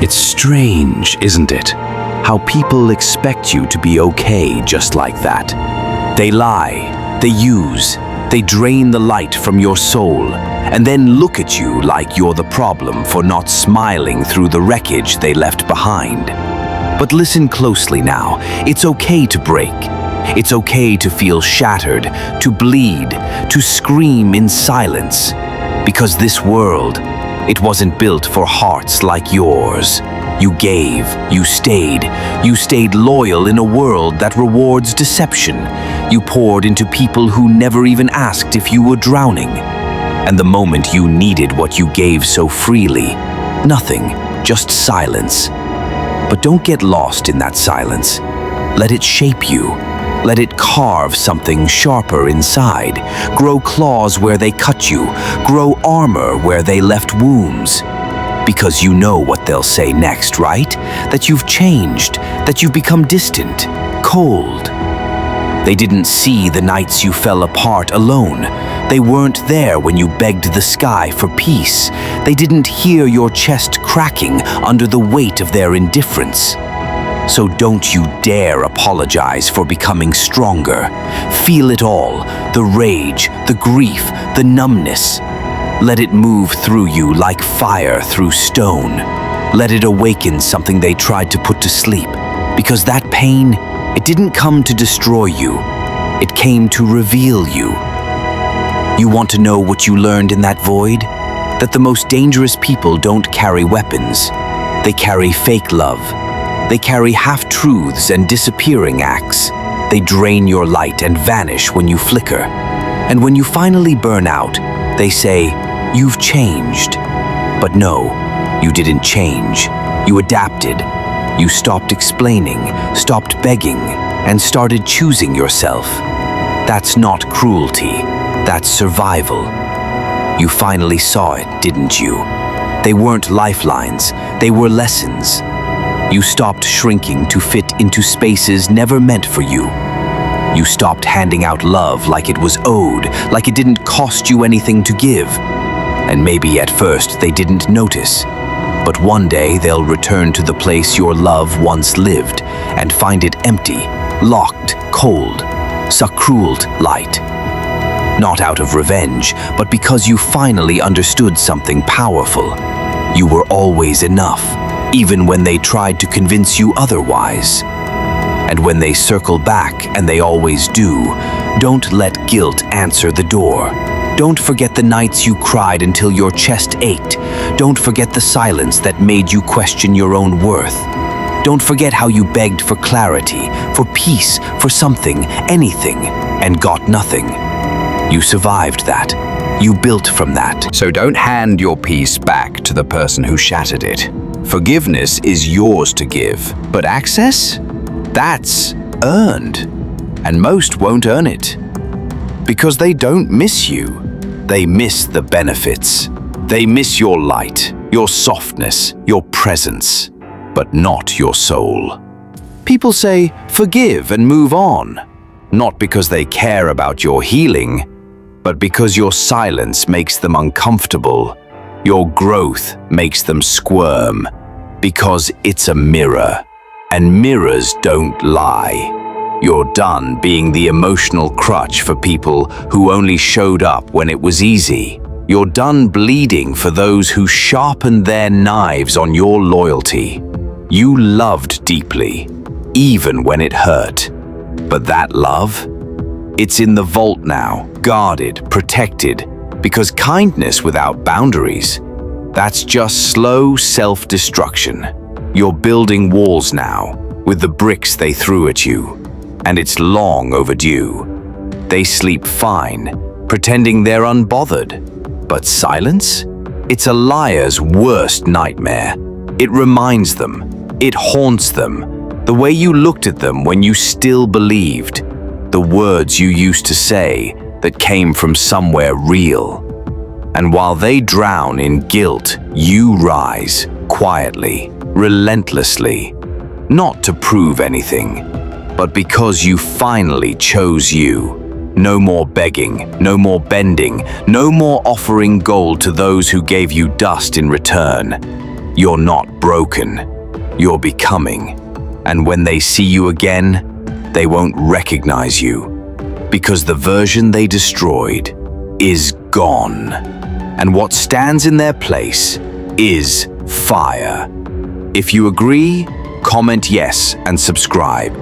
It's strange, isn't it? How people expect you to be okay just like that. They lie, they use, they drain the light from your soul, and then look at you like you're the problem for not smiling through the wreckage they left behind. But listen closely now. It's okay to break. It's okay to feel shattered, to bleed, to scream in silence. Because this world, it wasn't built for hearts like yours. You gave, you stayed loyal in a world that rewards deception. You poured into people who never even asked if you were drowning. And the moment you needed what you gave so freely, nothing, just silence. But don't get lost in that silence. Let it shape you. Let it carve something sharper inside. Grow claws where they cut you. Grow armor where they left wounds. Because you know what they'll say next, right? That you've changed, that you've become distant, cold. They didn't see the nights you fell apart alone. They weren't there when you begged the sky for peace. They didn't hear your chest cracking under the weight of their indifference. So don't you dare apologize for becoming stronger. Feel it all, the rage, the grief, the numbness. Let it move through you like fire through stone. Let it awaken something they tried to put to sleep. Because that pain, it didn't come to destroy you. It came to reveal you. You want to know what you learned in that void? That the most dangerous people don't carry weapons. They carry fake love. They carry half-truths and disappearing acts. They drain your light and vanish when you flicker. And when you finally burn out, they say, "You've changed." But no, you didn't change. You adapted. You stopped explaining, stopped begging, and started choosing yourself. That's not cruelty. That's survival. You finally saw it, didn't you? They weren't lifelines. They were lessons. You stopped shrinking to fit into spaces never meant for you. You stopped handing out love like it was owed, like it didn't cost you anything to give. And maybe at first they didn't notice. But one day they'll return to the place your love once lived and find it empty, locked, cold, sucruled light. Not out of revenge, but because you finally understood something powerful. You were always enough, even when they tried to convince you otherwise. And when they circle back, and they always do, don't let guilt answer the door. Don't forget the nights you cried until your chest ached. Don't forget the silence that made you question your own worth. Don't forget how you begged for clarity, for peace, for something, anything, and got nothing. You survived that. You built from that. So don't hand your peace back to the person who shattered it. Forgiveness is yours to give, but access? That's earned. And most won't earn it. Because they don't miss you. They miss the benefits. They miss your light, your softness, your presence, but not your soul. People say, forgive and move on. Not because they care about your healing, but because your silence makes them uncomfortable. Your growth makes them squirm. Because it's a mirror. And mirrors don't lie. You're done being the emotional crutch for people who only showed up when it was easy. You're done bleeding for those who sharpened their knives on your loyalty. You loved deeply, even when it hurt. But that love? It's in the vault now, guarded, protected, because kindness without boundaries, that's just slow self-destruction. You're building walls now, with the bricks they threw at you, and it's long overdue. They sleep fine, pretending they're unbothered. But silence? It's a liar's worst nightmare. It reminds them, it haunts them, the way you looked at them when you still believed, the words you used to say that came from somewhere real. And while they drown in guilt, you rise, quietly, relentlessly, not to prove anything, but because you finally chose you. No more begging, no more bending, no more offering gold to those who gave you dust in return. You're not broken. You're becoming. And when they see you again, they won't recognize you. Because the version they destroyed is gone. And what stands in their place is fire. If you agree, comment yes and subscribe.